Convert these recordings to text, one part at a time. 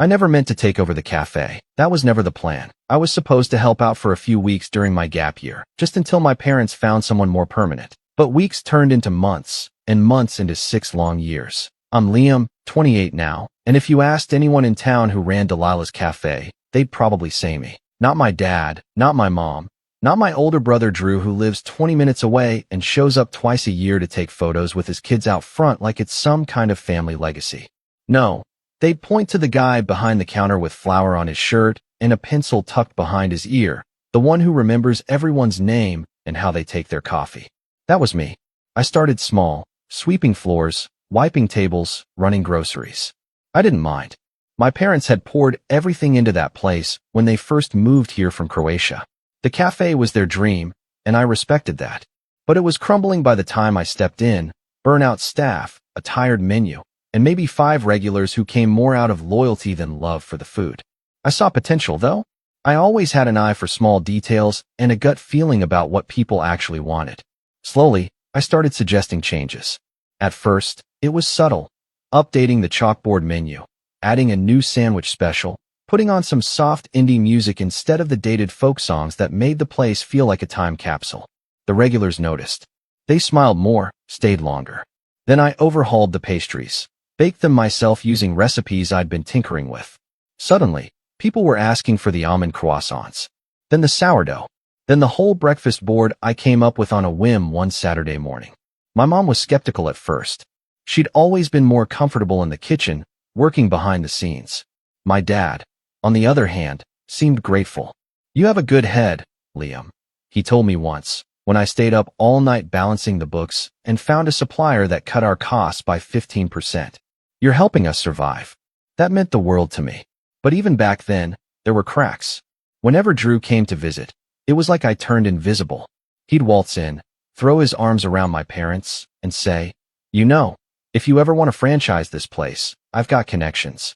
I never meant to take over the cafe. That was never the plan. I was supposed to help out for a few weeks during my gap year, just until my parents found someone more permanent. But weeks turned into months, and months into 6 long years. I'm Liam, 28 now, and if you asked anyone in town who ran Delilah's cafe, they'd probably say me. Not my dad, not my mom, not my older brother Drew, who lives 20 minutes away and shows up twice a year to take photos with his kids out front like it's some kind of family legacy. No, they'd point to the guy behind the counter with flour on his shirt and a pencil tucked behind his ear, the one who remembers everyone's name and how they take their coffee. That was me. I started small, sweeping floors, wiping tables, running groceries. I didn't mind. My parents had poured everything into that place when they first moved here from Croatia. The cafe was their dream, and I respected that. But it was crumbling by the time I stepped in, burnout staff, a tired menu, and maybe 5 regulars who came more out of loyalty than love for the food. I saw potential, though. I always had an eye for small details and a gut feeling about what people actually wanted. Slowly, I started suggesting changes. At first, it was subtle, updating the chalkboard menu, adding a new sandwich special, putting on some soft indie music instead of the dated folk songs that made the place feel like a time capsule. The regulars noticed. They smiled more, stayed longer. Then I overhauled the pastries, baked them myself using recipes I'd been tinkering with. Suddenly, people were asking for the almond croissants, then the sourdough, then the whole breakfast board I came up with on a whim one Saturday morning. My mom was skeptical at first. She'd always been more comfortable in the kitchen, working behind the scenes. My dad, on the other hand, seemed grateful. "You have a good head, Liam," he told me once, when I stayed up all night balancing the books and found a supplier that cut our costs by 15%. "You're helping us survive." That meant the world to me. But even back then, there were cracks. Whenever Drew came to visit, it was like I turned invisible. He'd waltz in, throw his arms around my parents, and say, "You know, if you ever want to franchise this place, I've got connections."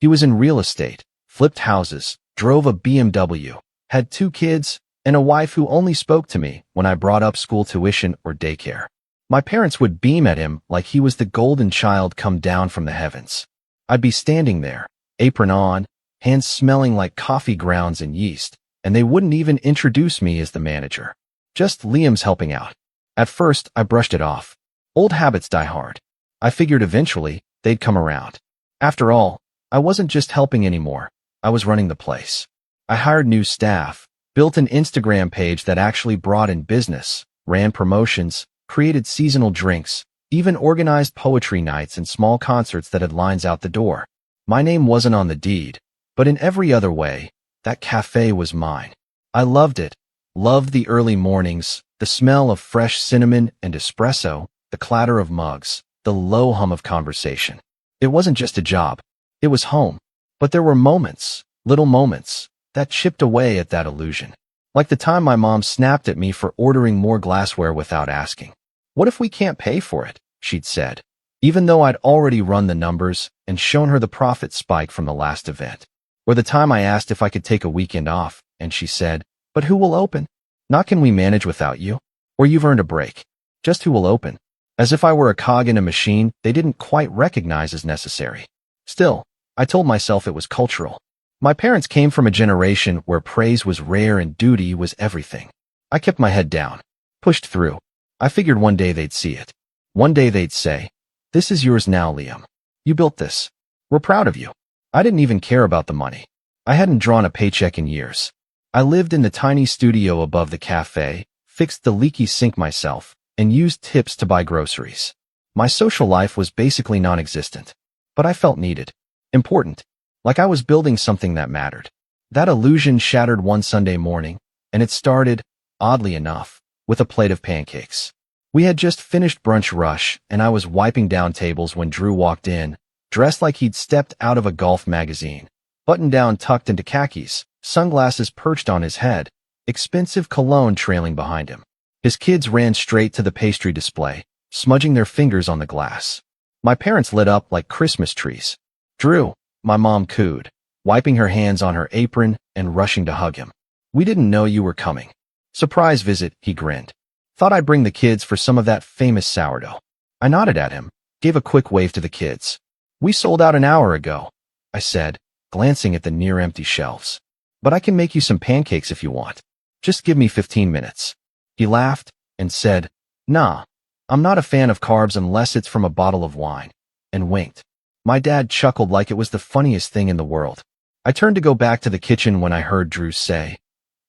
He was in real estate, flipped houses, drove a BMW, had 2 kids, and a wife who only spoke to me when I brought up school tuition or daycare. My parents would beam at him like he was the golden child come down from the heavens. I'd be standing there, apron on, hands smelling like coffee grounds and yeast, and they wouldn't even introduce me as the manager. Just Liam's helping out. At first, I brushed it off. Old habits die hard. I figured eventually they'd come around. After all, I wasn't just helping anymore. I was running the place. I hired new staff, built an Instagram page that actually brought in business, ran promotions, created seasonal drinks, even organized poetry nights and small concerts that had lines out the door. My name wasn't on the deed, but in every other way, that cafe was mine. I loved it. Loved the early mornings, the smell of fresh cinnamon and espresso, the clatter of mugs, the low hum of conversation. It wasn't just a job. It was home. But there were moments, little moments, that chipped away at that illusion. Like the time my mom snapped at me for ordering more glassware without asking. "What if we can't pay for it?" she'd said, even though I'd already run the numbers and shown her the profit spike from the last event. Or the time I asked if I could take a weekend off, and she said, "But who will open? Not can we manage without you? Or you've earned a break. Just who will open?" As if I were a cog in a machine they didn't quite recognize as necessary. Still, I told myself it was cultural. My parents came from a generation where praise was rare and duty was everything. I kept my head down, pushed through. I figured one day they'd see it. One day they'd say, "This is yours now, Liam. You built this. We're proud of you." I didn't even care about the money. I hadn't drawn a paycheck in years. I lived in the tiny studio above the cafe, fixed the leaky sink myself, and used tips to buy groceries. My social life was basically non-existent. But I felt needed. Important. Like I was building something that mattered. That illusion shattered one Sunday morning, and it started, oddly enough, with a plate of pancakes. We had just finished brunch rush, and I was wiping down tables when Drew walked in, dressed like he'd stepped out of a golf magazine, button-down tucked into khakis, sunglasses perched on his head, expensive cologne trailing behind him. His kids ran straight to the pastry display, smudging their fingers on the glass. My parents lit up like Christmas trees. "Drew," my mom cooed, wiping her hands on her apron and rushing to hug him. "We didn't know you were coming." "Surprise visit," he grinned. "Thought I'd bring the kids for some of that famous sourdough." I nodded at him, gave a quick wave to the kids. "We sold out an hour ago," I said, glancing at the near-empty shelves. But I can make you some pancakes if you want. Just give me 15 minutes. He laughed and said, Nah, I'm not a fan of carbs unless it's from a bottle of wine, and winked. My dad chuckled like it was the funniest thing in the world. I turned to go back to the kitchen when I heard Drew say,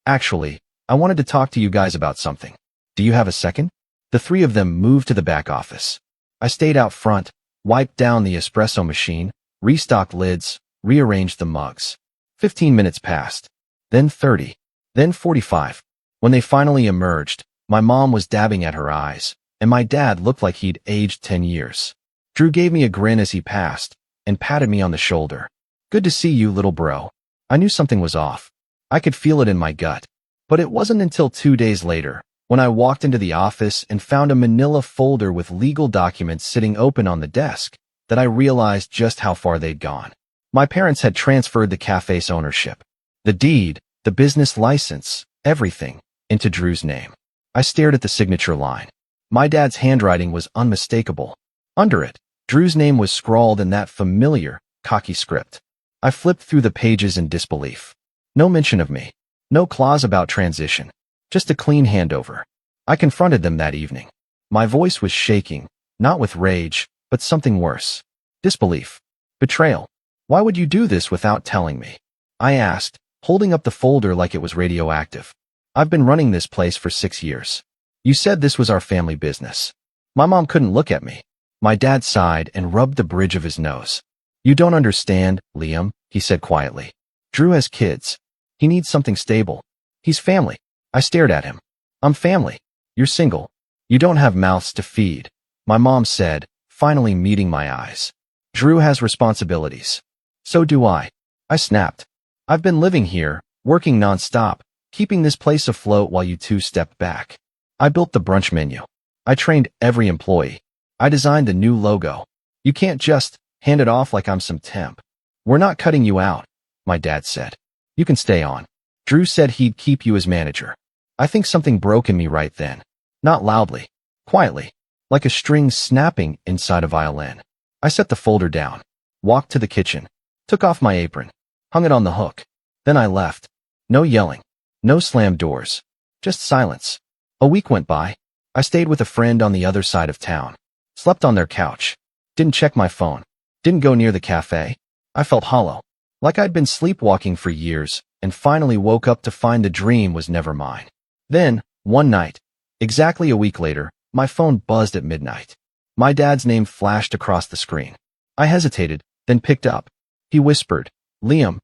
Actually, I wanted to talk to you guys about something. Do you have a second? The three of them moved to the back office. I stayed out front, wiped down the espresso machine, restocked lids, rearranged the mugs. 15 minutes passed, then 30, then 45. When they finally emerged, my mom was dabbing at her eyes, and my dad looked like he'd aged 10 years. Drew gave me a grin as he passed and patted me on the shoulder. Good to see you, little bro. I knew something was off. I could feel it in my gut. But it wasn't until 2 days later, when I walked into the office and found a manila folder with legal documents sitting open on the desk, that I realized just how far they'd gone. My parents had transferred the cafe's ownership, the deed, the business license, everything, into Drew's name. I stared at the signature line. My dad's handwriting was unmistakable. Under it, Drew's name was scrawled in that familiar, cocky script. I flipped through the pages in disbelief. No mention of me. No clause about transition. Just a clean handover. I confronted them that evening. My voice was shaking, not with rage, but something worse. Disbelief. Betrayal. Why would you do this without telling me? I asked, holding up the folder like it was radioactive. I've been running this place for 6 years. You said this was our family business. My mom couldn't look at me. My dad sighed and rubbed the bridge of his nose. You don't understand, Liam, he said quietly. Drew has kids. He needs something stable. He's family. I stared at him. I'm family. You're single. You don't have mouths to feed. My mom said, finally meeting my eyes. Drew has responsibilities. So do I. I snapped. I've been living here, working nonstop, keeping this place afloat while you two stepped back. I built the brunch menu. I trained every employee. I designed the new logo. You can't just hand it off like I'm some temp. We're not cutting you out, my dad said. You can stay on. Drew said he'd keep you as manager. I think something broke in me right then. Not loudly. Quietly. Like a string snapping inside a violin. I set the folder down. Walked to the kitchen. Took off my apron. Hung it on the hook. Then I left. No yelling. No slammed doors. Just silence. A week went by. I stayed with a friend on the other side of town. Slept on their couch. Didn't check my phone. Didn't go near the cafe. I felt hollow. Like I'd been sleepwalking for years, and finally woke up to find the dream was never mine. Then, one night, exactly a week later, my phone buzzed at midnight. My dad's name flashed across the screen. I hesitated, then picked up. He whispered, Liam,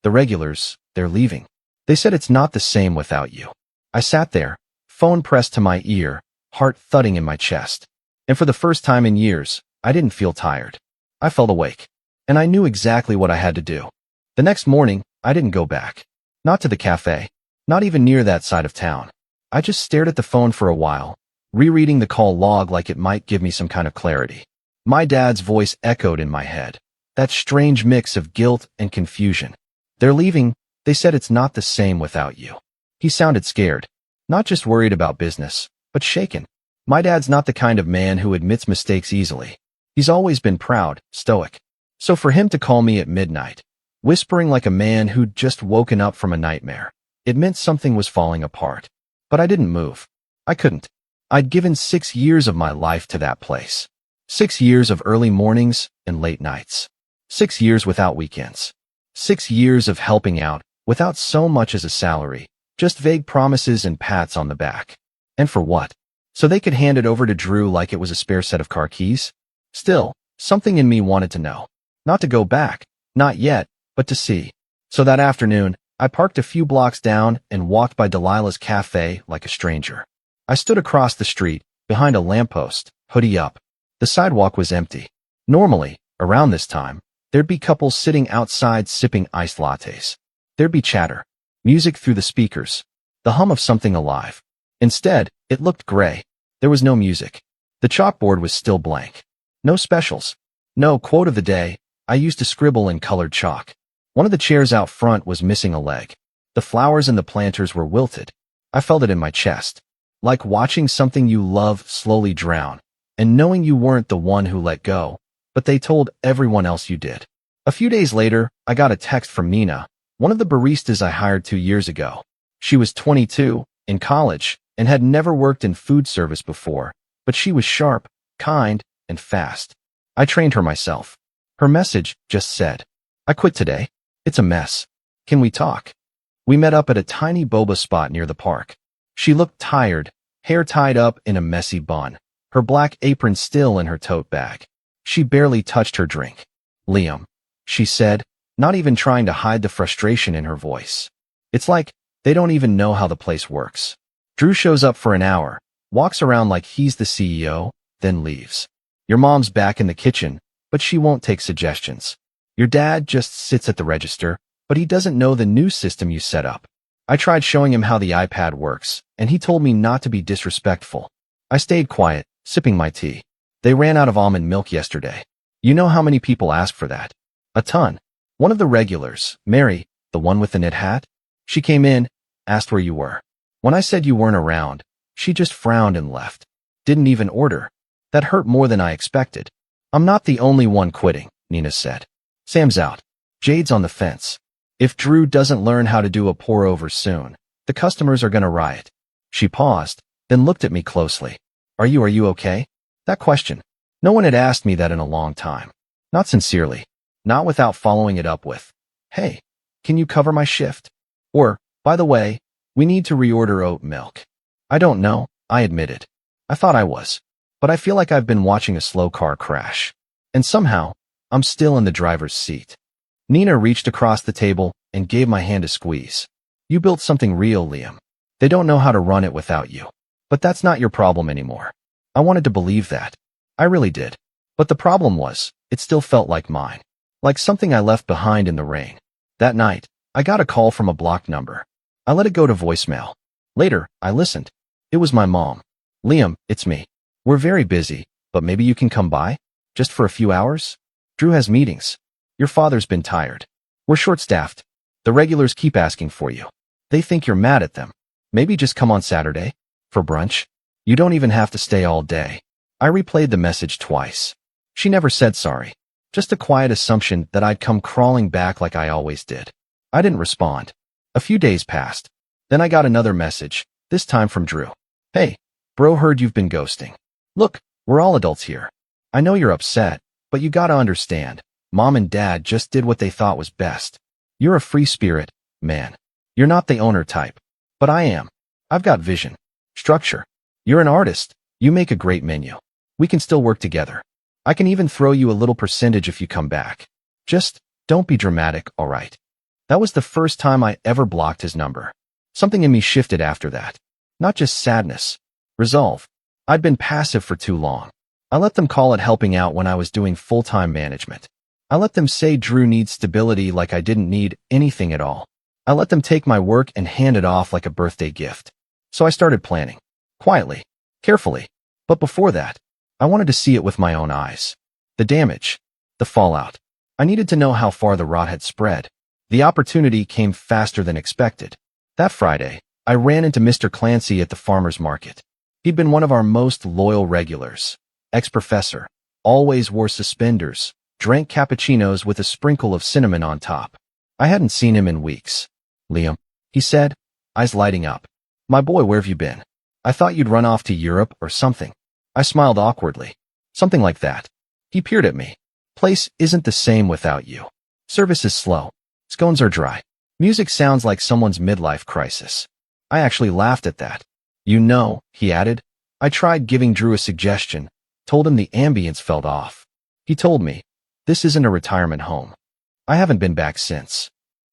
the regulars, they're leaving. They said it's not the same without you. I sat there, phone pressed to my ear, heart thudding in my chest. And for the first time in years, I didn't feel tired. I felt awake. And I knew exactly what I had to do. The next morning, I didn't go back. Not to the cafe. Not even near that side of town. I just stared at the phone for a while, rereading the call log like it might give me some kind of clarity. My dad's voice echoed in my head. That strange mix of guilt and confusion. They're leaving. They said it's not the same without you. He sounded scared. Not just worried about business, but shaken. My dad's not the kind of man who admits mistakes easily. He's always been proud, stoic. So for him to call me at midnight, whispering like a man who'd just woken up from a nightmare, it meant something was falling apart. But I didn't move. I couldn't. I'd given 6 years of my life to that place. 6 years of early mornings and late nights. 6 years without weekends. 6 years of helping out, without so much as a salary, just vague promises and pats on the back. And for what? So they could hand it over to Drew like it was a spare set of car keys? Still, something in me wanted to know. Not to go back, not yet, but to see. So that afternoon, I parked a few blocks down and walked by Delilah's cafe like a stranger. I stood across the street, behind a lamppost, hoodie up. The sidewalk was empty. Normally, around this time, there'd be couples sitting outside sipping iced lattes. There'd be chatter, music through the speakers, the hum of something alive. Instead, it looked gray. There was no music. The chalkboard was still blank. No specials. No quote of the day. I used to scribble in colored chalk. One of the chairs out front was missing a leg. The flowers in the planters were wilted. I felt it in my chest. Like watching something you love slowly drown, and knowing you weren't the one who let go, but they told everyone else you did. A few days later, I got a text from Nina, one of the baristas I hired 2 years ago. She was 22, in college, and had never worked in food service before, but she was sharp, kind, and fast. I trained her myself. Her message just said, "I quit today. It's a mess. Can we talk?" We met up at a tiny boba spot near the park. She looked tired, hair tied up in a messy bun, her black apron still in her tote bag. She barely touched her drink. "Liam," she said, not even trying to hide the frustration in her voice. "It's like they don't even know how the place works. Drew shows up for an hour, walks around like he's the CEO, then leaves. Your mom's back in the kitchen, but she won't take suggestions. Your dad just sits at the register, but he doesn't know the new system you set up. I tried showing him how the iPad works, and he told me not to be disrespectful. I stayed quiet, sipping my tea. They ran out of almond milk yesterday. You know how many people ask for that? A ton. One of the regulars, Mary, the one with the knit hat, she came in, asked where you were. When I said you weren't around, she just frowned and left. Didn't even order. That hurt more than I expected. I'm not the only one quitting," Nina said. "Sam's out. Jade's on the fence. If Drew doesn't learn how to do a pour-over soon, the customers are gonna riot." She paused, then looked at me closely. Are you okay?" That question. No one had asked me that in a long time. Not sincerely. Not without following it up with, "Hey, can you cover my shift?" Or, "By the way, we need to reorder oat milk." I don't know, I admitted. I thought I was. But I feel like I've been watching a slow car crash. And somehow, I'm still in the driver's seat. Nina reached across the table and gave my hand a squeeze. "You built something real, Liam. They don't know how to run it without you. But that's not your problem anymore." I wanted to believe that. I really did. But the problem was, it still felt like mine. Like something I left behind in the rain. That night, I got a call from a blocked number. I let it go to voicemail. Later, I listened. It was my mom. "Liam, it's me. We're very busy, but maybe you can come by? Just for a few hours? Drew has meetings. Your father's been tired. We're short-staffed. The regulars keep asking for you. They think you're mad at them. Maybe just come on Saturday? For brunch? You don't even have to stay all day." I replayed the message twice. She never said sorry. Just a quiet assumption that I'd come crawling back like I always did. I didn't respond. A few days passed. Then I got another message, this time from Drew. "Hey, bro, heard you've been ghosting. Look, we're all adults here. I know you're upset, but you gotta understand, Mom and Dad just did what they thought was best. You're a free spirit, man. You're not the owner type. But I am. I've got vision. Structure. You're an artist. You make a great menu. We can still work together. I can even throw you a little percentage if you come back. Just don't be dramatic, all right?" That was the first time I ever blocked his number. Something in me shifted after that. Not just sadness. Resolve. I'd been passive for too long. I let them call it helping out when I was doing full-time management. I let them say Drew needs stability like I didn't need anything at all. I let them take my work and hand it off like a birthday gift. So I started planning. Quietly. Carefully. But before that, I wanted to see it with my own eyes. The damage. The fallout. I needed to know how far the rot had spread. The opportunity came faster than expected. That Friday, I ran into Mr. Clancy at the farmer's market. He'd been one of our most loyal regulars. Ex-professor. Always wore suspenders. Drank cappuccinos with a sprinkle of cinnamon on top. I hadn't seen him in weeks. "Liam," he said, eyes lighting up. "My boy, where have you been? I thought you'd run off to Europe or something." I smiled awkwardly. "Something like that." He peered at me. "Place isn't the same without you. Service is slow. Scones are dry. Music sounds like someone's midlife crisis." I actually laughed at that. "You know," he added, "I tried giving Drew a suggestion, told him the ambience felt off. He told me, this isn't a retirement home." I haven't been back since.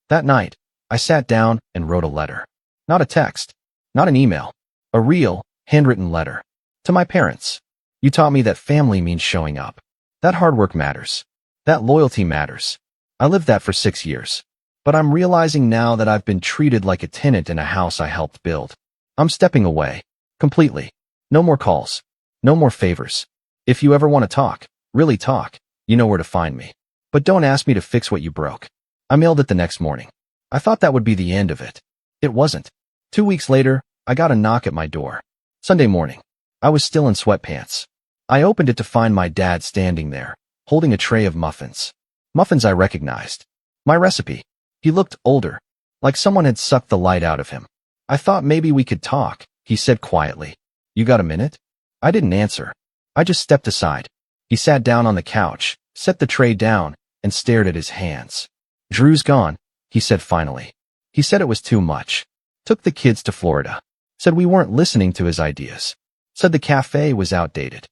That night, I sat down and wrote a letter. Not a text. Not an email. A real, handwritten letter. To my parents. "You taught me that family means showing up. That hard work matters. That loyalty matters. I lived that for 6 years. But I'm realizing now that I've been treated like a tenant in a house I helped build. I'm stepping away. Completely. No more calls. No more favors. If you ever want to talk, really talk, you know where to find me. But don't ask me to fix what you broke." I mailed it the next morning. I thought that would be the end of it. It wasn't. 2 weeks later, I got a knock at my door. Sunday morning. I was still in sweatpants. I opened it to find my dad standing there, holding a tray of muffins. Muffins I recognized. My recipe. He looked older, like someone had sucked the light out of him. I thought maybe we could talk, he said quietly. You got a minute? I didn't answer. I just stepped aside. He sat down on the couch, set the tray down, and stared at his hands. Drew's gone, he said finally. He said it was too much. Took the kids to Florida. Said we weren't listening to his ideas. Said the cafe was outdated.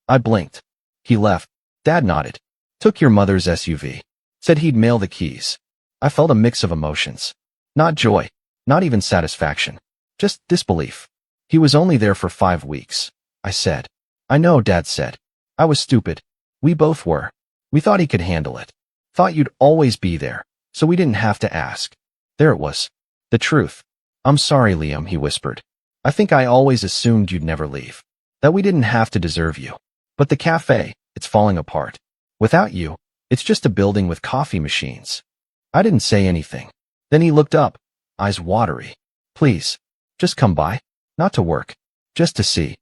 I blinked. He left. Dad nodded. Took your mother's SUV. Said he'd mail the keys. I felt a mix of emotions. Not joy. Not even satisfaction. Just disbelief. He was only there for 5 weeks. I said. I know, Dad said. I was stupid. We both were. We thought he could handle it. Thought you'd always be there, so we didn't have to ask. There it was. The truth. I'm sorry, Liam, he whispered. I think I always assumed you'd never leave. That we didn't have to deserve you. But the cafe, it's falling apart. Without you, it's just a building with coffee machines. I didn't say anything. Then he looked up, eyes watery. Please, just come by. Not to work. Just to see.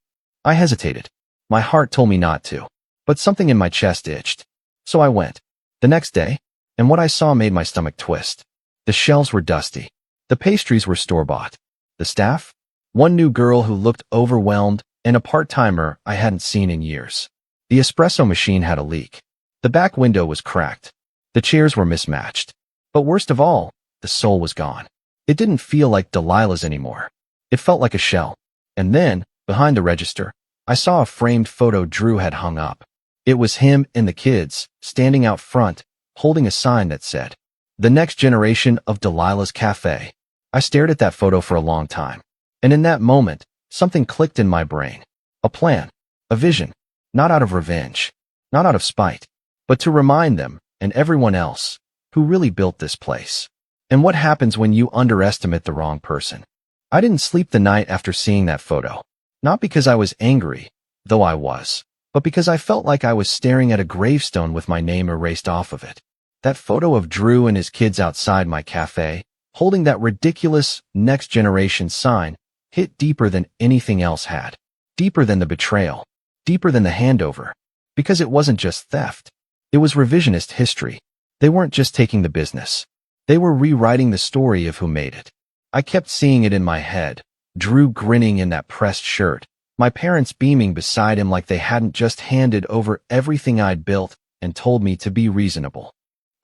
I hesitated. My heart told me not to. But something in my chest itched. So I went. The next day, and what I saw made my stomach twist. The shelves were dusty. The pastries were store-bought. The staff? One new girl who looked overwhelmed, and a part-timer I hadn't seen in years. The espresso machine had a leak. The back window was cracked. The chairs were mismatched. But worst of all, the soul was gone. It didn't feel like Delilah's anymore. It felt like a shell. And then, behind the register, I saw a framed photo Drew had hung up. It was him and the kids, standing out front, holding a sign that said, "The next generation of Delilah's Cafe." I stared at that photo for a long time. And in that moment, something clicked in my brain. A plan. A vision. Not out of revenge. Not out of spite. But to remind them, and everyone else, who really built this place. And what happens when you underestimate the wrong person. I didn't sleep the night after seeing that photo. Not because I was angry, though I was, but because I felt like I was staring at a gravestone with my name erased off of it. That photo of Drew and his kids outside my cafe, holding that ridiculous next generation sign, hit deeper than anything else had. Deeper than the betrayal. Deeper than the handover. Because it wasn't just theft. It was revisionist history. They weren't just taking the business. They were rewriting the story of who made it. I kept seeing it in my head. Drew grinning in that pressed shirt. My parents beaming beside him like they hadn't just handed over everything I'd built and told me to be reasonable.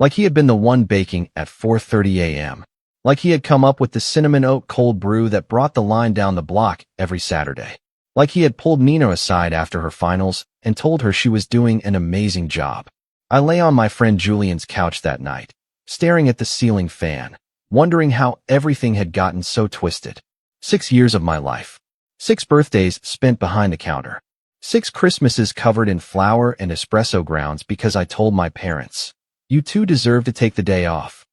Like he had been the one baking at 4:30 a.m. Like he had come up with the cinnamon oat cold brew that brought the line down the block every Saturday. Like he had pulled Nina aside after her finals and told her she was doing an amazing job. I lay on my friend Julian's couch that night, staring at the ceiling fan, wondering how everything had gotten so twisted. 6 years of my life. 6 birthdays spent behind the counter. 6 Christmases covered in flour and espresso grounds because I told my parents, "You two deserve to take the day off."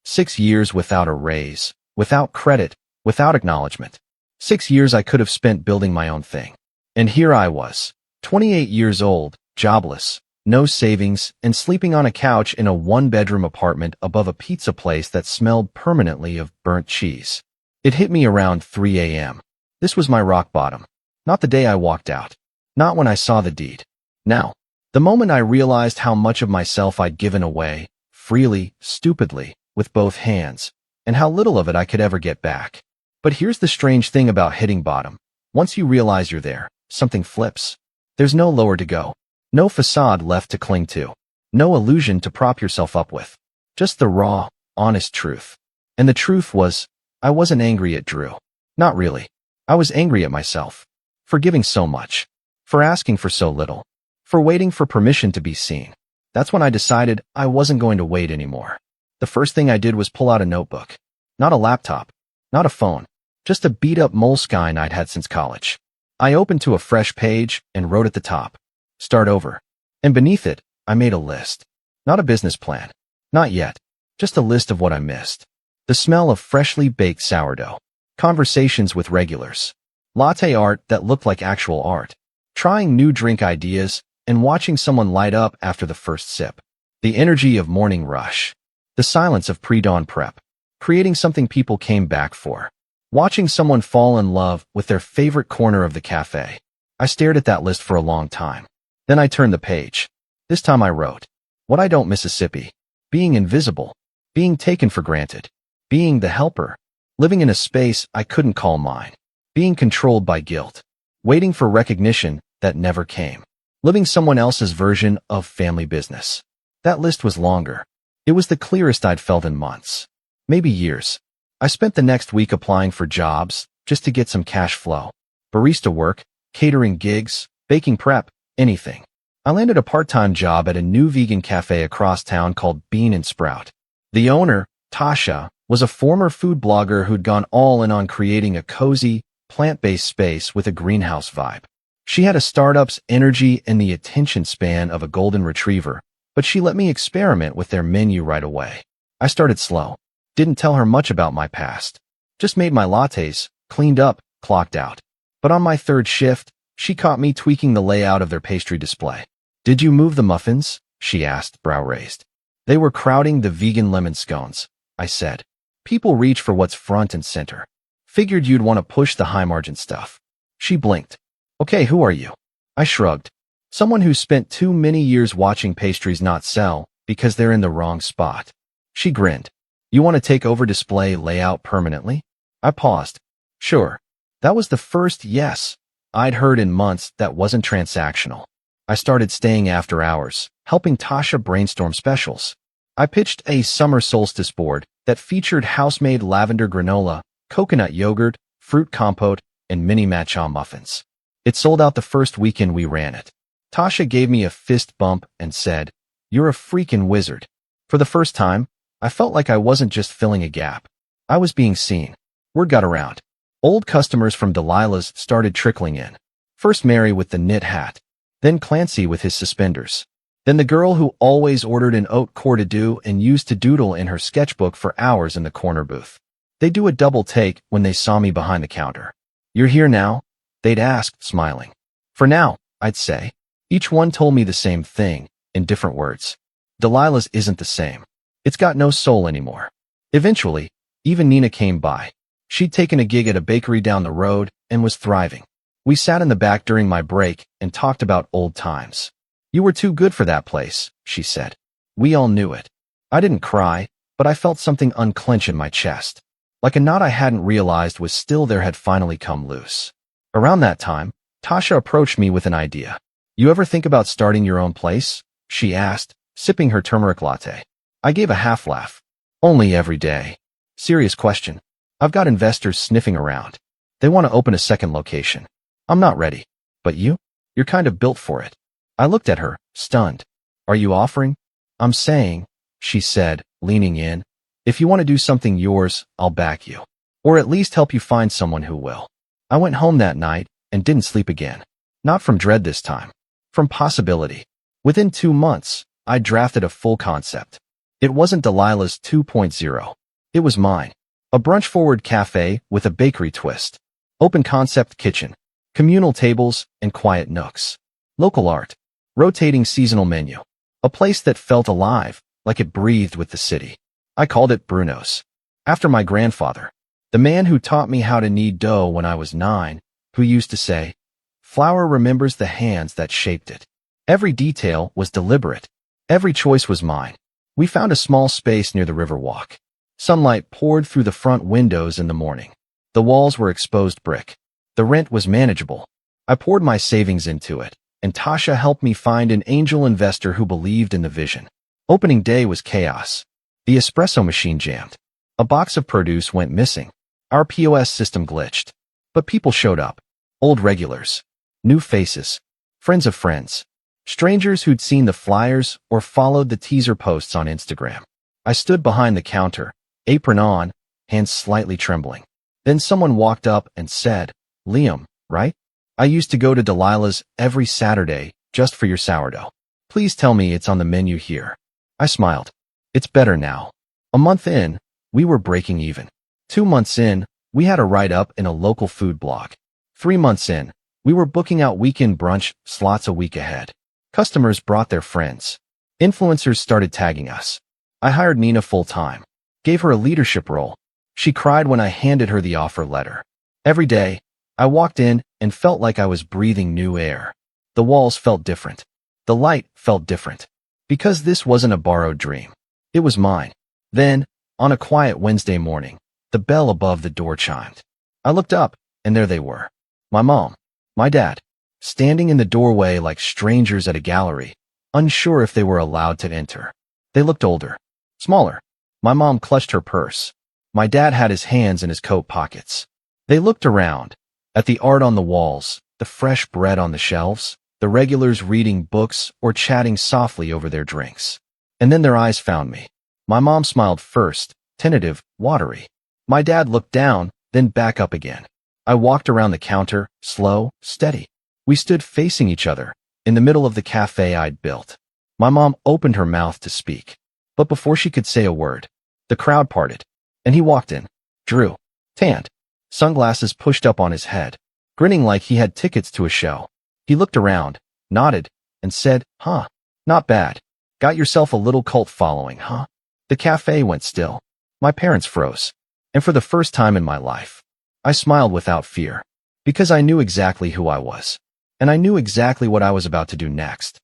6 years without a raise, without credit, without acknowledgement. 6 years I could have spent building my own thing. And here I was, 28 years old, jobless, no savings, and sleeping on a couch in a 1-bedroom apartment above a pizza place that smelled permanently of burnt cheese. It hit me around 3 a.m. This was my rock bottom. Not the day I walked out. Not when I saw the deed. Now, the moment I realized how much of myself I'd given away, freely, stupidly, with both hands, and how little of it I could ever get back. But here's the strange thing about hitting bottom. Once you realize you're there, something flips. There's no lower to go. No facade left to cling to. No illusion to prop yourself up with. Just the raw, honest truth. And the truth was, I wasn't angry at Drew. Not really. I was angry at myself. For giving so much. For asking for so little. For waiting for permission to be seen. That's when I decided I wasn't going to wait anymore. The first thing I did was pull out a notebook. Not a laptop. Not a phone. Just a beat-up Moleskine I'd had since college. I opened to a fresh page and wrote at the top, "Start over." And beneath it, I made a list. Not a business plan. Not yet. Just a list of what I missed. The smell of freshly baked sourdough. Conversations with regulars. Latte art that looked like actual art. Trying new drink ideas and watching someone light up after the first sip. The energy of morning rush. The silence of pre-dawn prep. Creating something people came back for. Watching someone fall in love with their favorite corner of the cafe. I stared at that list for a long time. Then I turned the page. This time I wrote, "What I don't Mississippi." being invisible, being taken for granted, being the helper, living in a space I couldn't call mine, being controlled by guilt, waiting for recognition that never came, living someone else's version of family business. That list was longer. It was the clearest I'd felt in months, maybe years. I spent the next week applying for jobs just to get some cash flow. Barista work, catering gigs, baking prep, anything. I landed a part-time job at a new vegan cafe across town called Bean and Sprout. The owner, Tasha, was a former food blogger who'd gone all in on creating a cozy, plant-based space with a greenhouse vibe. She had a startup's energy and the attention span of a golden retriever, but she let me experiment with their menu right away. I started slow. Didn't tell her much about my past. Just made my lattes, cleaned up, clocked out. But on my third shift, she caught me tweaking the layout of their pastry display. "Did you move the muffins?" she asked, brow raised. "They were crowding the vegan lemon scones," I said. "People reach for what's front and center. Figured you'd want to push the high-margin stuff." She blinked. "Okay, who are you?" I shrugged. "Someone who spent too many years watching pastries not sell because they're in the wrong spot." She grinned. "You want to take over display layout permanently?" I paused. "Sure." That was the first yes I'd heard in months that wasn't transactional. I started staying after hours, helping Tasha brainstorm specials. I pitched a summer solstice board that featured house-made lavender granola, coconut yogurt, fruit compote, and mini matcha muffins. It sold out the first weekend we ran it. Tasha gave me a fist bump and said, "You're a freaking wizard." For the first time, I felt like I wasn't just filling a gap. I was being seen. Word got around. Old customers from Delilah's started trickling in. First Mary with the knit hat, then Clancy with his suspenders, then the girl who always ordered an haute couture and used to doodle in her sketchbook for hours in the corner booth. They'd do a double take when they saw me behind the counter. "You're here now?" they'd ask, smiling. "For now," I'd say. Each one told me the same thing, in different words. Delilah's isn't the same. It's got no soul anymore. Eventually, even Nina came by. She'd taken a gig at a bakery down the road and was thriving. We sat in the back during my break and talked about old times. "You were too good for that place," she said. We all knew it. I didn't cry, but I felt something unclench in my chest. Like a knot I hadn't realized was still there had finally come loose. Around that time, Tasha approached me with an idea. "You ever think about starting your own place?" she asked, sipping her turmeric latte. I gave a half laugh. "Only every day." "Serious question. I've got investors sniffing around. They want to open a second location. I'm not ready. But you? You're kind of built for it." I looked at her, stunned. "Are you offering?" "I'm saying," she said, leaning in, "if you want to do something yours, I'll back you. Or at least help you find someone who will." I went home that night and didn't sleep again. Not from dread this time. From possibility. Within 2 months, I drafted a full concept. It wasn't Delilah's 2.0. It was mine. A brunch-forward cafe with a bakery twist. Open concept kitchen. Communal tables and quiet nooks. Local art. Rotating seasonal menu. A place that felt alive, like it breathed with the city. I called it Bruno's. After my grandfather. The man who taught me how to knead dough when I was 9, who used to say, "Flour remembers the hands that shaped it." Every detail was deliberate. Every choice was mine. We found a small space near the Riverwalk. Sunlight poured through the front windows in the morning. The walls were exposed brick. The rent was manageable. I poured my savings into it, and Tasha helped me find an angel investor who believed in the vision. Opening day was chaos. The espresso machine jammed. A box of produce went missing. Our POS system glitched. But people showed up. Old regulars. New faces. Friends of friends. Strangers who'd seen the flyers or followed the teaser posts on Instagram. I stood behind the counter, apron on, hands slightly trembling. Then someone walked up and said, "Liam, right? I used to go to Delilah's every Saturday just for your sourdough. Please tell me it's on the menu here." I smiled. It's better now. A month in, we were breaking even. 2 months in, we had a write-up in a local food blog. 3 months in, we were booking out weekend brunch slots a week ahead. Customers brought their friends. Influencers started tagging us. I hired Nina full-time. Gave her a leadership role. She cried when I handed her the offer letter. Every day, I walked in and felt like I was breathing new air. The walls felt different. The light felt different. Because this wasn't a borrowed dream. It was mine. Then, on a quiet Wednesday morning, the bell above the door chimed. I looked up, and there they were. My mom, my dad, standing in the doorway like strangers at a gallery, unsure if they were allowed to enter. They looked older, smaller. My mom clutched her purse. My dad had his hands in his coat pockets. They looked around, at the art on the walls, the fresh bread on the shelves, the regulars reading books or chatting softly over their drinks. And then their eyes found me. My mom smiled first, tentative, watery. My dad looked down, then back up again. I walked around the counter, slow, steady. We stood facing each other, in the middle of the cafe I'd built. My mom opened her mouth to speak. But before she could say a word, the crowd parted, and he walked in. Drew, tanned, sunglasses pushed up on his head, grinning like he had tickets to a show. He looked around, nodded, and said, "Huh, not bad. Got yourself a little cult following, huh?" The cafe went still. My parents froze. And for the first time in my life, I smiled without fear, because I knew exactly who I was, and I knew exactly what I was about to do next.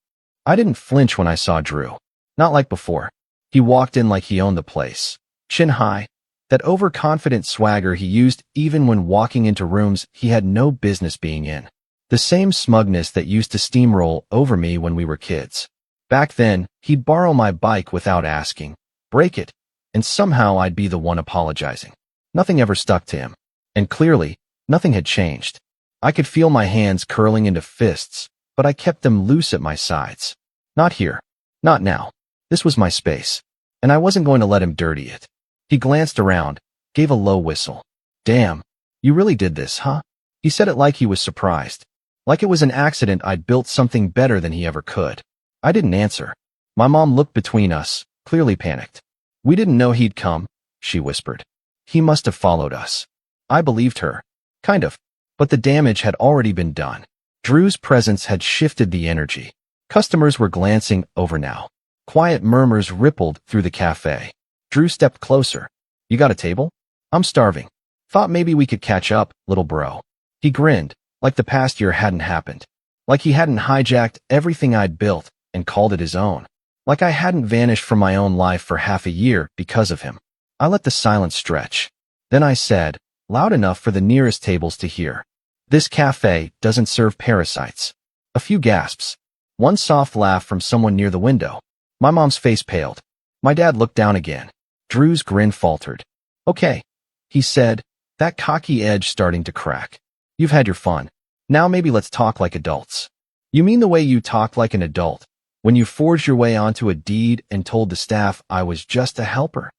I didn't flinch when I saw Drew, not like before. He walked in like he owned the place, chin high, that overconfident swagger he used even when walking into rooms he had no business being in. The same smugness that used to steamroll over me when we were kids. Back then, he'd borrow my bike without asking, break it, and somehow I'd be the one apologizing. Nothing ever stuck to him. And clearly, nothing had changed. I could feel my hands curling into fists, but I kept them loose at my sides. Not here. Not now. This was my space, and I wasn't going to let him dirty it. He glanced around, gave a low whistle. "Damn, you really did this, huh?" He said it like he was surprised, like it was an accident I'd built something better than he ever could. I didn't answer. My mom looked between us, clearly panicked. "We didn't know he'd come," she whispered. "He must have followed us." I believed her. Kind of. But the damage had already been done. Drew's presence had shifted the energy. Customers were glancing over now. Quiet murmurs rippled through the cafe. Drew stepped closer. "You got a table? I'm starving. Thought maybe we could catch up, little bro." He grinned, like the past year hadn't happened. Like he hadn't hijacked everything I'd built and called it his own. Like I hadn't vanished from my own life for half a year because of him. I let the silence stretch. Then I said, loud enough for the nearest tables to hear, "This cafe doesn't serve parasites." A few gasps. One soft laugh from someone near the window. My mom's face paled. My dad looked down again. Drew's grin faltered. "Okay," he said, that cocky edge starting to crack. "You've had your fun. Now maybe let's talk like adults." "You mean the way you talk like an adult, when you forged your way onto a deed and told the staff I was just a helper?"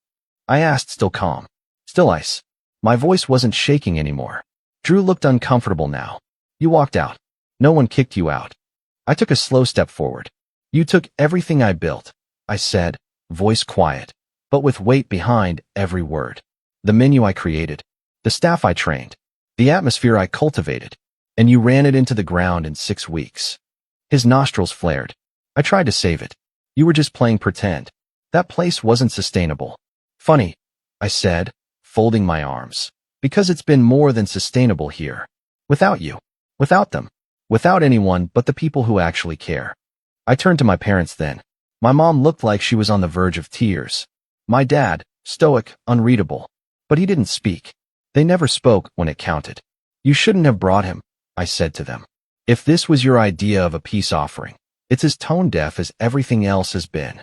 I asked, still calm. Still ice. My voice wasn't shaking anymore. Drew looked uncomfortable now. "You walked out. No one kicked you out." I took a slow step forward. "You took everything I built," I said, voice quiet, but with weight behind every word. "The menu I created, the staff I trained, the atmosphere I cultivated, and you ran it into the ground in 6 weeks." His nostrils flared. "I tried to save it. You were just playing pretend. That place wasn't sustainable." "Funny," I said, folding my arms, "because it's been more than sustainable here. Without you. Without them. Without anyone but the people who actually care." I turned to my parents then. My mom looked like she was on the verge of tears. My dad, stoic, unreadable. But he didn't speak. They never spoke when it counted. "You shouldn't have brought him," I said to them. "If this was your idea of a peace offering, it's as tone-deaf as everything else has been."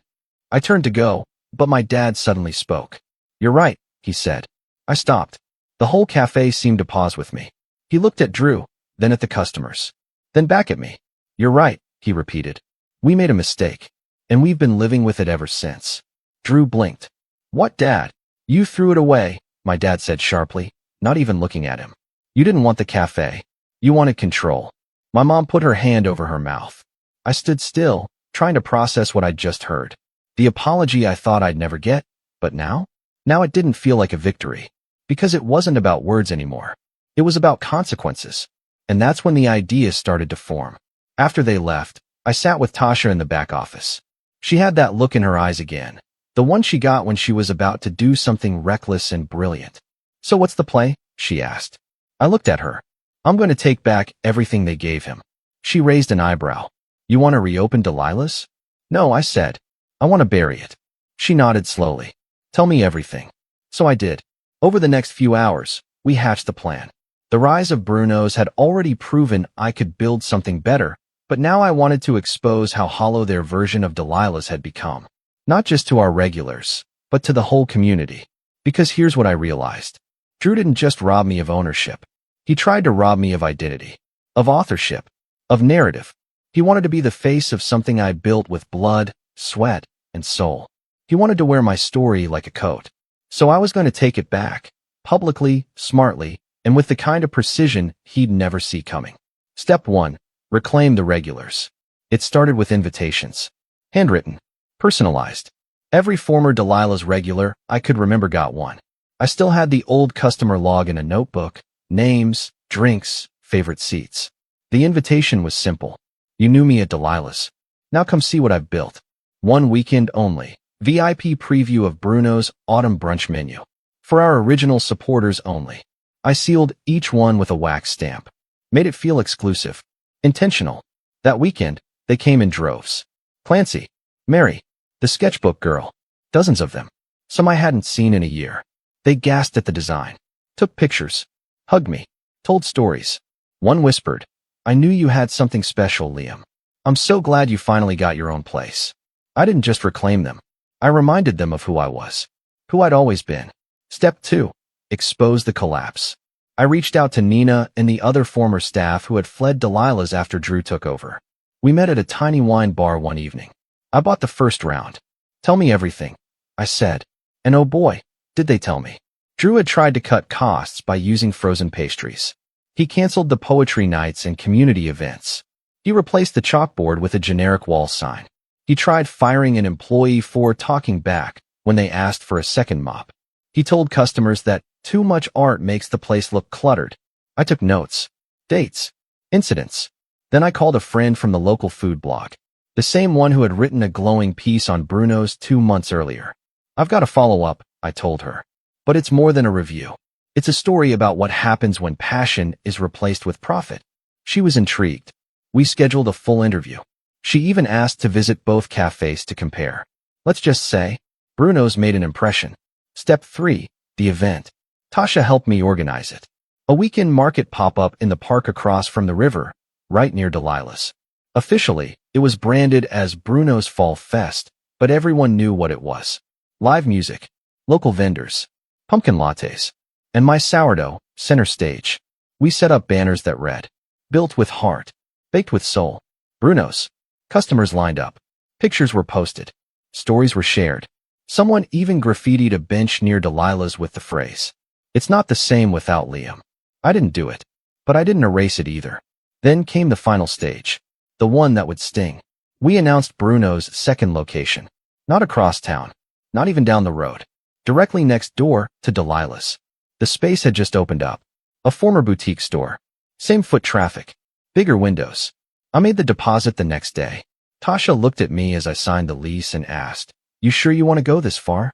I turned to go, but my dad suddenly spoke. "You're right," he said. I stopped. The whole cafe seemed to pause with me. He looked at Drew, then at the customers, then back at me. "You're right," he repeated. "We made a mistake, and we've been living with it ever since." Drew blinked. "What, Dad? You threw it away," my dad said sharply, not even looking at him. "You didn't want the cafe. You wanted control." My mom put her hand over her mouth. I stood still, trying to process what I'd just heard. The apology I thought I'd never get, but now it didn't feel like a victory. Because it wasn't about words anymore. It was about consequences. And that's when the ideas started to form. After they left, I sat with Tasha in the back office. She had that look in her eyes again, the one she got when she was about to do something reckless and brilliant. "So what's the play?" she asked. I looked at her. "I'm going to take back everything they gave him." She raised an eyebrow. "You want to reopen Delilah's?" "No," I said. "I want to bury it." She nodded slowly. Tell me everything. So I did. Over the next few hours, we hatched the plan. The rise of Bruno's had already proven I could build something better, but now I wanted to expose how hollow their version of Delilah's had become. Not just to our regulars, but to the whole community. Because here's what I realized. Drew didn't just rob me of ownership. He tried to rob me of identity, of authorship, of narrative. He wanted to be the face of something I built with blood, sweat, and soul. He wanted to wear my story like a coat. So I was going to take it back, publicly, smartly, and with the kind of precision he'd never see coming. Step 1. Reclaim the regulars. It started with invitations. Handwritten. Personalized. Every former Delilah's regular I could remember got one. I still had the old customer log in a notebook, names, drinks, favorite seats. The invitation was simple. You knew me at Delilah's. Now come see what I've built. One weekend only. VIP preview of Bruno's autumn brunch menu. For our original supporters only. I sealed each one with a wax stamp. Made it feel exclusive. Intentional. That weekend, they came in droves. Clancy, Mary, the sketchbook girl. Dozens of them. Some I hadn't seen in a year. They gasped at the design. Took pictures. Hugged me. Told stories. One whispered, I knew you had something special, Liam. I'm so glad you finally got your own place. I didn't just reclaim them. I reminded them of who I was. Who I'd always been. Step 2. Expose the collapse. I reached out to Nina and the other former staff who had fled Delilah's after Drew took over. We met at a tiny wine bar one evening. I bought the first round. Tell me everything, I said. And oh boy, did they tell me. Drew had tried to cut costs by using frozen pastries. He canceled the poetry nights and community events. He replaced the chalkboard with a generic wall sign. He tried firing an employee for talking back when they asked for a second mop. He told customers that too much art makes the place look cluttered. I took notes, dates, incidents. Then I called a friend from the local food blog, the same one who had written a glowing piece on Bruno's 2 months earlier. I've got to follow up, I told her. But it's more than a review. It's a story about what happens when passion is replaced with profit. She was intrigued. We scheduled a full interview. She even asked to visit both cafes to compare. Let's just say, Bruno's made an impression. Step 3. The event. Tasha helped me organize it. A weekend market pop-up in the park across from the river, right near Delilah's. Officially, it was branded as Bruno's Fall Fest, but everyone knew what it was. Live music, local vendors, pumpkin lattes, and my sourdough, center stage. We set up banners that read, built with heart, baked with soul. Bruno's. Customers lined up. Pictures were posted. Stories were shared. Someone even graffitied a bench near Delilah's with the phrase, it's not the same without Liam. I didn't do it, but I didn't erase it either. Then came the final stage, the one that would sting. We announced Bruno's second location. Not across town, not even down the road, directly next door to Delilah's. The space had just opened up. A former boutique store. Same foot traffic. Bigger windows. I made the deposit the next day. Tasha looked at me as I signed the lease and asked, you sure you want to go this far?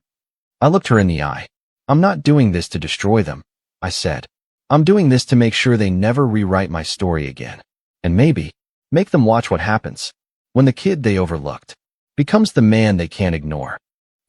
I looked her in the eye. I'm not doing this to destroy them, I said. I'm doing this to make sure they never rewrite my story again. And maybe, make them watch what happens when the kid they overlooked becomes the man they can't ignore.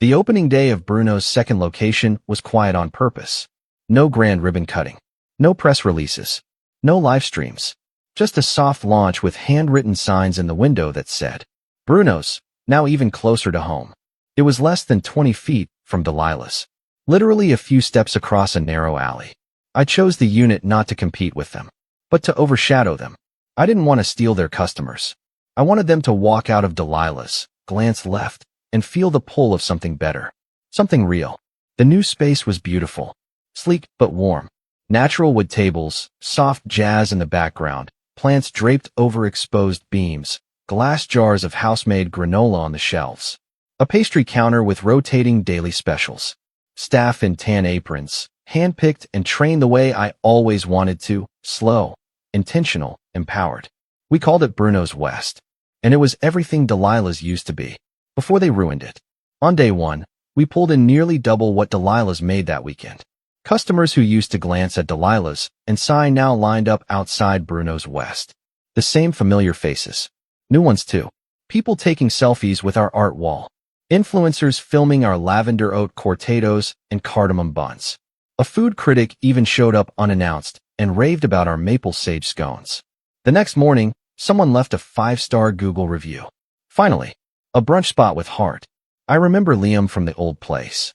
The opening day of Bruno's second location was quiet on purpose. No grand ribbon cutting. No press releases. No live streams. Just a soft launch with handwritten signs in the window that said, Bruno's, now even closer to home. It was less than 20 feet from Delilah's. Literally a few steps across a narrow alley. I chose the unit not to compete with them, but to overshadow them. I didn't want to steal their customers. I wanted them to walk out of Delilah's, glance left, and feel the pull of something better. Something real. The new space was beautiful. Sleek but warm. Natural wood tables, soft jazz in the background, plants draped over exposed beams, glass jars of house-made granola on the shelves. A pastry counter with rotating daily specials. Staff in tan aprons, hand-picked and trained the way I always wanted to, slow, intentional, empowered. We called it Bruno's West. And it was everything Delilah's used to be, before they ruined it. On day 1, we pulled in nearly double what Delilah's made that weekend. Customers who used to glance at Delilah's and sigh now lined up outside Bruno's West. The same familiar faces. New ones too. People taking selfies with our art wall. Influencers filming our lavender oat cortados and cardamom buns. A food critic even showed up unannounced and raved about our maple sage scones. The next morning, someone left a 5-star Google review. Finally, a brunch spot with heart. I remember Liam from the old place.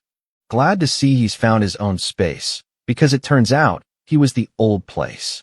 Glad to see he's found his own space, because it turns out he was the old place.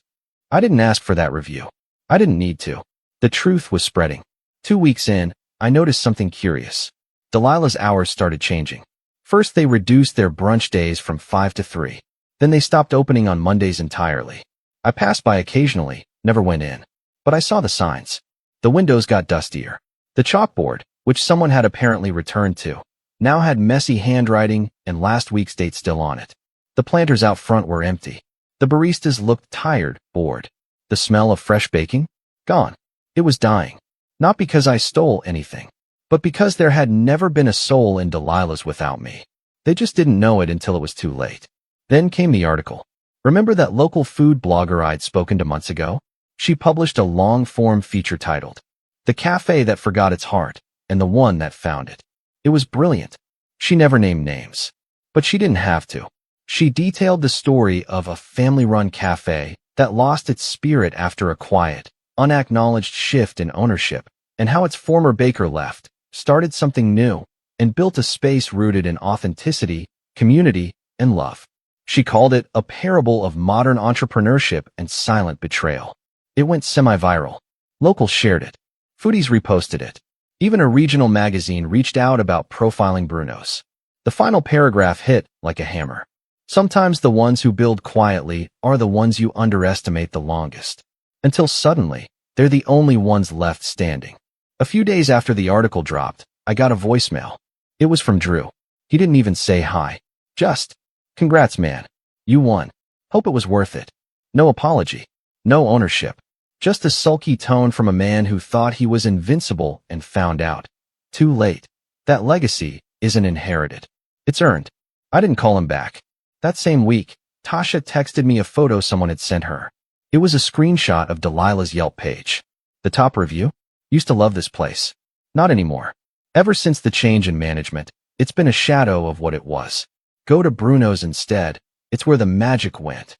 I didn't ask for that review. I didn't need to. The truth was spreading. 2 weeks in, I noticed something curious. Delilah's hours started changing. First, they reduced their brunch days from 5 to 3. Then they stopped opening on Mondays entirely. I passed by occasionally, never went in. But I saw the signs. The windows got dustier. The chalkboard, which someone had apparently returned to, now had messy handwriting and last week's date still on it. The planters out front were empty. The baristas looked tired, bored. The smell of fresh baking? Gone. It was dying. Not because I stole anything, but because there had never been a soul in Delilah's without me. They just didn't know it until it was too late. Then came the article. Remember that local food blogger I'd spoken to months ago? She published a long-form feature titled, "The Cafe That Forgot Its Heart and the One That Found It." It was brilliant. She never named names, but she didn't have to. She detailed the story of a family-run cafe that lost its spirit after a quiet, unacknowledged shift in ownership, and how its former baker left, started something new, and built a space rooted in authenticity, community, and love. She called it a parable of modern entrepreneurship and silent betrayal. It went semi-viral. Locals shared it. Foodies reposted it. Even a regional magazine reached out about profiling Bruno's. The final paragraph hit like a hammer. Sometimes the ones who build quietly are the ones you underestimate the longest. Until suddenly, they're the only ones left standing. A few days after the article dropped, I got a voicemail. It was from Drew. He didn't even say hi. Just, "Congrats, man. You won. Hope it was worth it." No apology. No ownership. Just a sulky tone from a man who thought he was invincible and found out. Too late. That legacy isn't inherited. It's earned. I didn't call him back. That same week, Tasha texted me a photo someone had sent her. It was a screenshot of Delilah's Yelp page. The top review? "Used to love this place. Not anymore. Ever since the change in management, it's been a shadow of what it was. Go to Bruno's instead. It's where the magic went."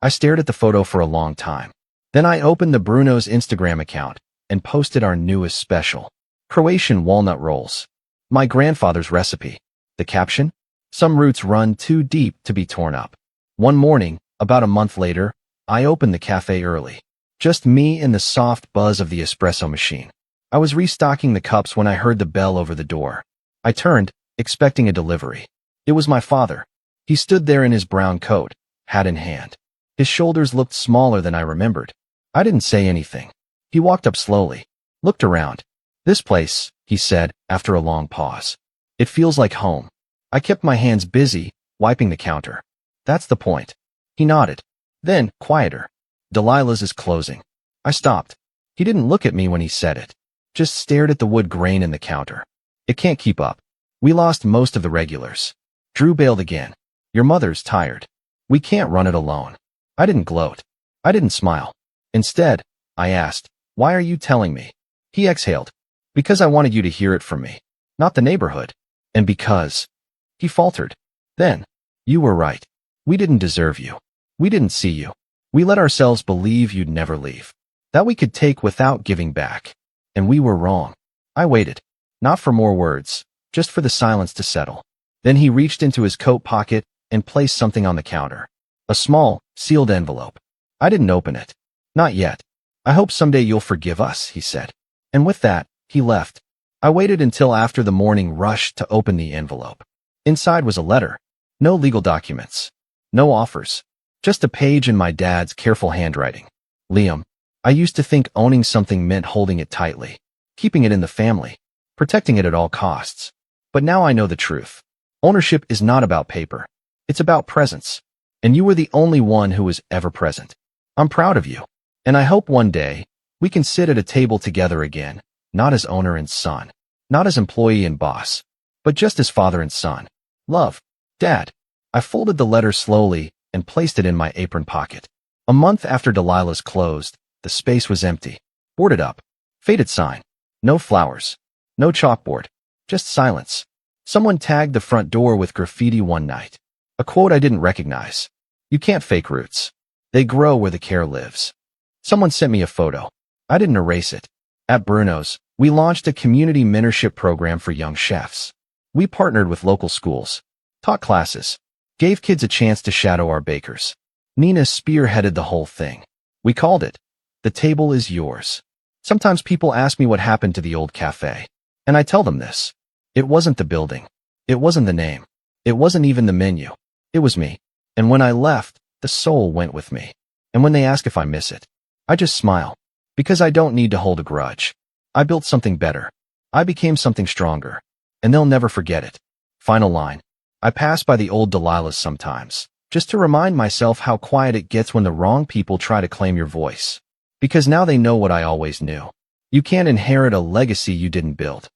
I stared at the photo for a long time. Then I opened the Bruno's Instagram account and posted our newest special, Croatian walnut rolls. My grandfather's recipe. The caption? "Some roots run too deep to be torn up." One morning, about a month later, I opened the cafe early. Just me and the soft buzz of the espresso machine. I was restocking the cups when I heard the bell over the door. I turned, expecting a delivery. It was my father. He stood there in his brown coat, hat in hand. His shoulders looked smaller than I remembered. I didn't say anything. He walked up slowly, looked around. "This place," he said, after a long pause. "It feels like home." I kept my hands busy, wiping the counter. "That's the point." He nodded. Then, quieter. "Delilah's is closing." I stopped. He didn't look at me when he said it. Just stared at the wood grain in the counter. "It can't keep up. We lost most of the regulars." Drew bailed again. "Your mother's tired. We can't run it alone." I didn't gloat. I didn't smile. Instead, I asked, "Why are you telling me?" He exhaled. "Because I wanted you to hear it from me, not the neighborhood. And because..." He faltered. "Then, you were right. We didn't deserve you. We didn't see you. We let ourselves believe you'd never leave. That we could take without giving back. And we were wrong." I waited. Not for more words, just for the silence to settle. Then he reached into his coat pocket and placed something on the counter. A small, sealed envelope. I didn't open it. "Not yet. I hope someday you'll forgive us," he said. And with that, he left. I waited until after the morning rush to open the envelope. Inside was a letter. No legal documents. No offers. Just a page in my dad's careful handwriting. "Liam, I used to think owning something meant holding it tightly, keeping it in the family, protecting it at all costs. But now I know the truth. Ownership is not about paper. It's about presence. And you were the only one who was ever present. I'm proud of you. And I hope one day we can sit at a table together again, not as owner and son, not as employee and boss, but just as father and son. Love, Dad." I folded the letter slowly and placed it in my apron pocket. A month after Delilah's closed, the space was empty, boarded up, faded sign, no flowers, no chalkboard, just silence. Someone tagged the front door with graffiti one night. A quote I didn't recognize. You can't fake roots. They grow where the care lives. Someone sent me a photo. I didn't erase it. At Bruno's, we launched a community mentorship program for young chefs. We partnered with local schools, taught classes, gave kids a chance to shadow our bakers. Nina spearheaded the whole thing. We called it, "The Table is Yours." Sometimes people ask me what happened to the old cafe, and I tell them this. It wasn't the building. It wasn't the name. It wasn't even the menu. It was me. And when I left, the soul went with me. And when they ask if I miss it, I just smile. Because I don't need to hold a grudge. I built something better. I became something stronger. And they'll never forget it. Final line. I pass by the old Delilahs sometimes, just to remind myself how quiet it gets when the wrong people try to claim your voice. Because now they know what I always knew. You can't inherit a legacy you didn't build.